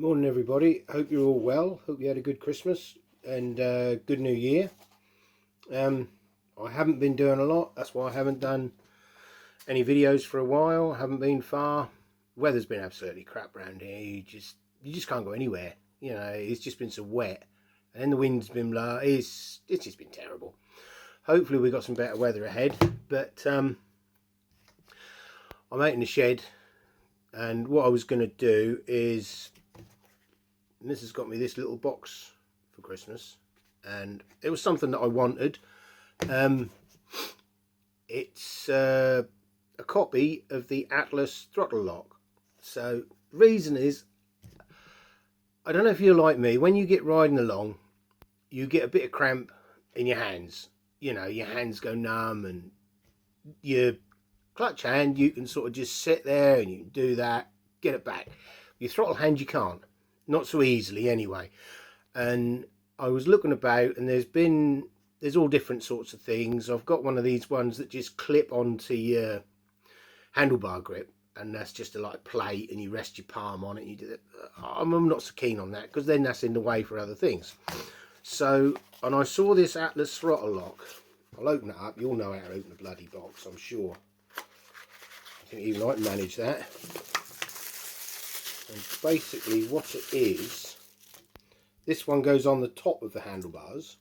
Morning everybody, hope you're all well. Hope you had a good Christmas and good New Year. I haven't been doing a lot, that's why I haven't done any videos for a while. I haven't been far. Weather's been absolutely crap around here. You just can't go anywhere. You know, it's just been so wet, and then the wind's been low. It's just been terrible. Hopefully we've got some better weather ahead. But I'm out in the shed, and what I was going to do is, and this has got me this little box for Christmas, and it was something that I wanted. It's a copy of the Atlas Throttle Lock. So the reason is, I don't know if you're like me, when you get riding along, you get a bit of cramp in your hands. You know, your hands go numb, and your clutch hand, you can sort of just sit there and you can do that, get it back. Your throttle hand, you can't. Not so easily anyway. And I was looking about, and there's all different sorts of things. I've got one of these ones that just clip onto your handlebar grip, and that's just a like plate, and you rest your palm on it and you do that. I'm not so keen on that, because then that's in the way for other things. So, and I saw this Atlas Throttle Lock. I'll open it up. You'll know how to open a bloody box, I'm sure. I think even I can manage that. And basically what it is, this one goes on the top of the handlebars.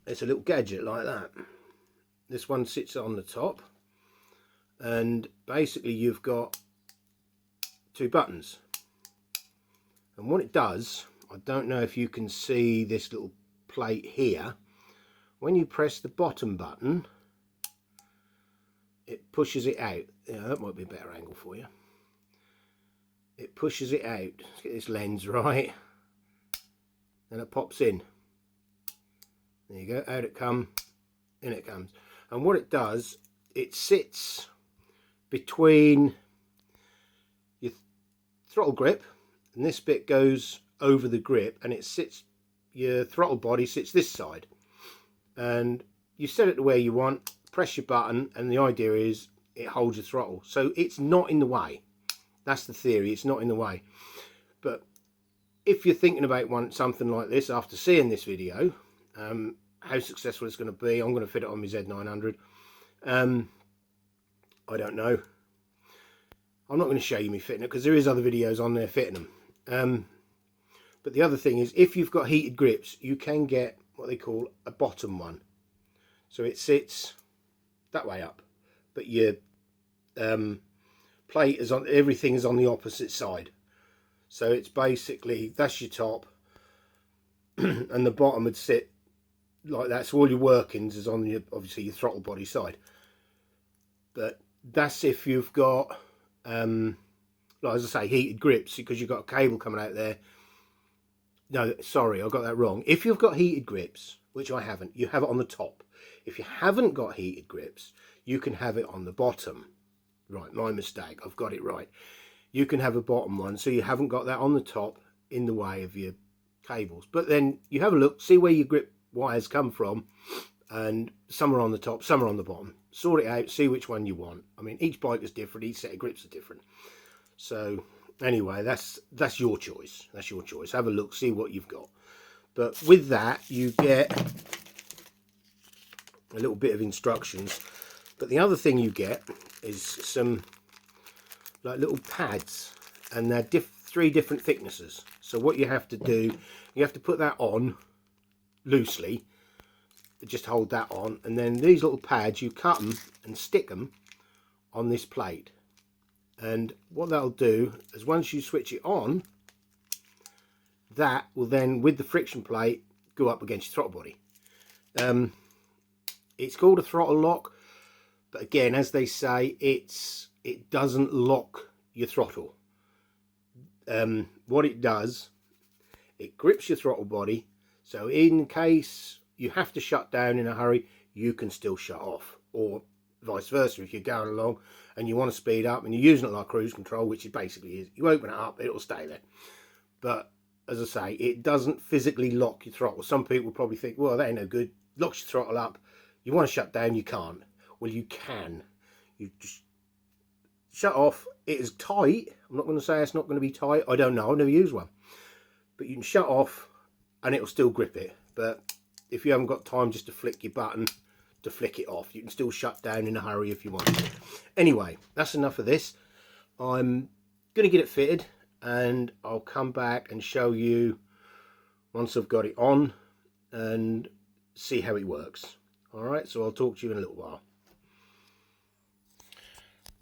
It's a little gadget like that. This one sits on the top, and basically you've got two buttons. And what it does, I don't know if you can see this little plate here. When you press the bottom button, it pushes it out. Yeah, that might be a better angle for you. It pushes it out. Let's get this lens right. Then it pops in. There you go. Out it comes. In it comes. And what it does, it sits between your throttle grip, and this bit goes over the grip, and it sits, your throttle body sits this side. And you set it to where you want, press your button, and the idea is it holds your throttle. So it's not in the way. That's the theory, it's not in the way. But if you're thinking about something like this after seeing this video, how successful it's going to be, I'm going to fit it on my Z900. I don't know. I'm not going to show you me fitting it, because there is other videos on there fitting them. But the other thing is, if you've got heated grips, you can get what they call a bottom one. So it sits that way up, but your plate is on, everything is on the opposite side. So it's basically, that's your top, and the bottom would sit like that. So all your workings is on your, obviously your throttle body side. But that's if you've got, like as I say, heated grips, because you've got a cable coming out there. No, sorry, I got that wrong. If you've got heated grips, which I haven't, you have it on the top. If you haven't got heated grips, you can have it on the bottom. Right, my mistake, I've got it right. You can have a bottom one, so you haven't got that on the top in the way of your cables. But then you have a look, see where your grip wires come from, and some are on the top, some are on the bottom. Sort it out, see which one you want. I mean, each bike is different, each set of grips are different. So anyway, that's your choice. That's your choice. Have a look, see what you've got. But with that, you get a little bit of instructions. But the other thing you get is some like little pads, and they're three different thicknesses. So what you have to do, you have to put that on loosely, just hold that on, and then these little pads, you cut them and stick them on this plate. And what that'll do is, once you switch it on, that will then, with the friction plate, go up against your throttle body. It's called a throttle lock, but again, as they say, it doesn't lock your throttle. What it does, it grips your throttle body, so in case you have to shut down in a hurry, you can still shut off, or vice versa. If you're going along and you want to speed up and you're using it like cruise control, which it basically is, you open it up, it'll stay there. But as I say, it doesn't physically lock your throttle. Some people probably think, well, that ain't no good, locks your throttle up, you want to shut down, you can't. Well, you can. You just shut off. It is tight. I'm not going to say it's not going to be tight. I don't know. I've never used one. But you can shut off and it'll still grip it. But if you haven't got time just to flick your button to flick it off, you can still shut down in a hurry if you want to. Anyway, that's enough of this. I'm going to get it fitted and I'll come back and show you once I've got it on and see how it works. Alright, so I'll talk to you in a little while.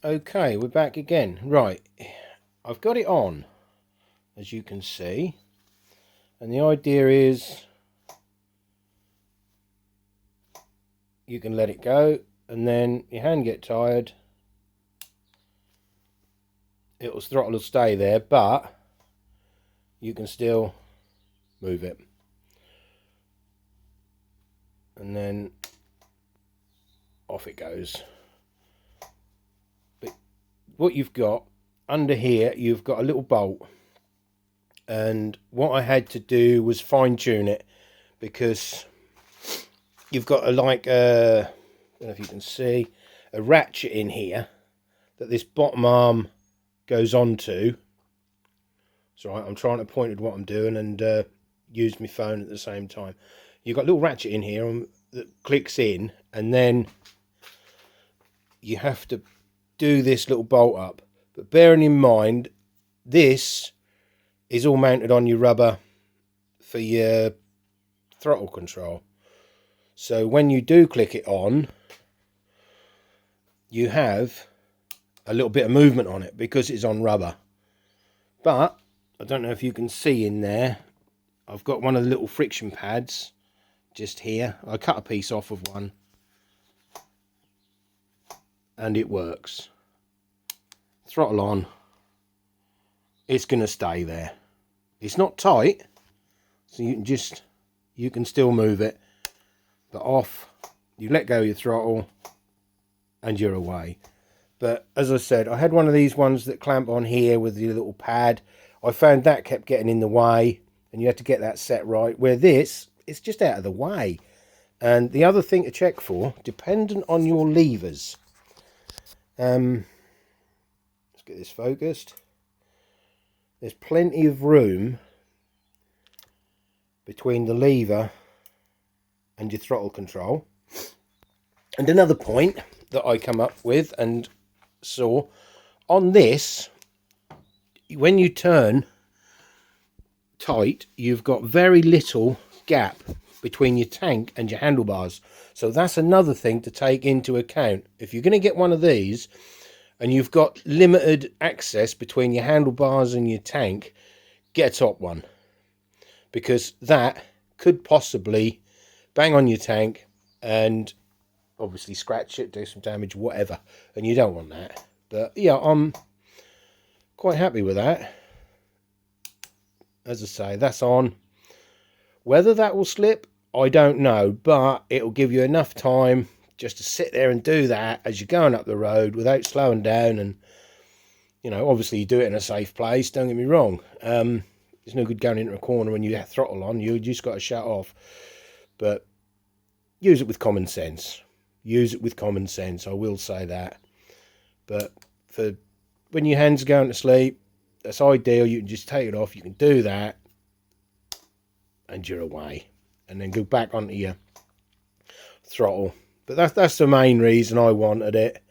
Okay, we're back again. Right, I've got it on, as you can see, and the idea is you can let it go and then your hand get tired, throttle will stay there, but you can still move it. And then off it goes. But what you've got under here, you've got a little bolt, and what I had to do was fine tune it, because you've got a I don't know if you can see, a ratchet in here that this bottom arm goes onto. So I'm trying to point at what I'm doing and use my phone at the same time. You've got a little ratchet in here that clicks in, and then you have to do this little bolt up. But bearing in mind, this is all mounted on your rubber for your throttle control. So when you do click it on, you have a little bit of movement on it because it's on rubber. But I don't know if you can see in there, I've got one of the little friction pads just here. I cut a piece off of one and it works. Throttle on, it's going to stay there. It's not tight, so you can still move it, but off, you let go of your throttle and you're away. But as I said, I had one of these ones that clamp on here with the little pad. I found that kept getting in the way, and you had to get that set right, where this, it's just out of the way. And the other thing to check for, dependent on your levers, let's get this focused, there's plenty of room between the lever and your throttle control. And another point that I come up with and saw on this, when you turn tight, you've got very little gap between your tank and your handlebars. So that's another thing to take into account. If you're going to get one of these and you've got limited access between your handlebars and your tank, get a top one, because that could possibly bang on your tank and obviously scratch it, do some damage, whatever, and you don't want that. But yeah, I'm quite happy with that. As I say, that's on. Whether that will slip, I don't know, but it'll give you enough time just to sit there and do that as you're going up the road without slowing down. And, you know, obviously you do it in a safe place, don't get me wrong. It's no good going into a corner when you have throttle on, you just got to shut off. But use it with common sense. Use it with common sense, I will say that. But for when your hand's going to sleep, that's ideal. You can just take it off, you can do that, and you're away. And then go back onto your throttle. But that's the main reason I wanted it.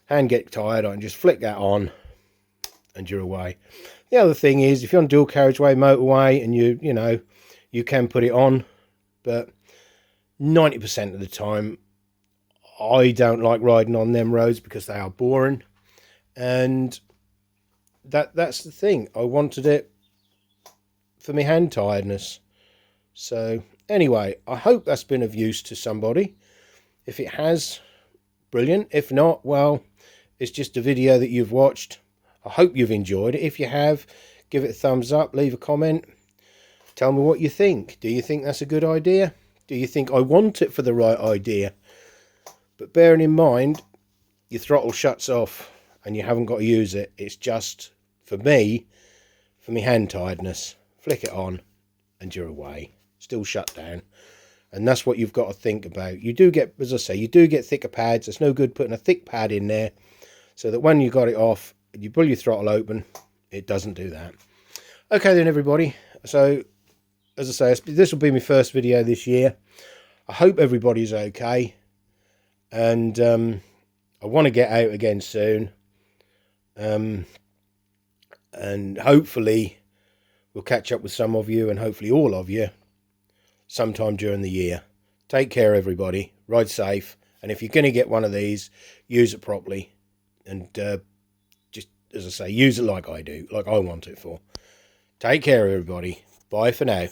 Hand get tired, I can just flick that on and you're away. The other thing is, if you're on dual carriageway motorway and you know, you can put it on, but 90% of the time I don't like riding on them roads because they are boring. And that's the thing. I wanted it for my hand tiredness. So anyway, I hope that's been of use to somebody. If it has, brilliant. If not, well, it's just a video that you've watched. I hope you've enjoyed it. If you have, give it a thumbs up, leave a comment. Tell me what you think. Do you think that's a good idea? Do you think I want it for the right idea? But bearing in mind, your throttle shuts off and you haven't got to use it. It's just, for me hand tiredness. Flick it on and you're away. Still shut down. And that's what you've got to think about. You do get, as I say, you do get thicker pads. It's no good putting a thick pad in there so that when you got it off, you pull your throttle open, it doesn't do that. Okay then, everybody. So, as I say, this will be my first video this year. I hope everybody's okay. And I want to get out again soon. And hopefully we'll catch up with some of you, and hopefully all of you, sometime during the year. Take care, everybody. Ride safe. And if you're going to get one of these, use it properly. And just, as I say, use it like I do, like I want it for. Take care, everybody. Bye for now.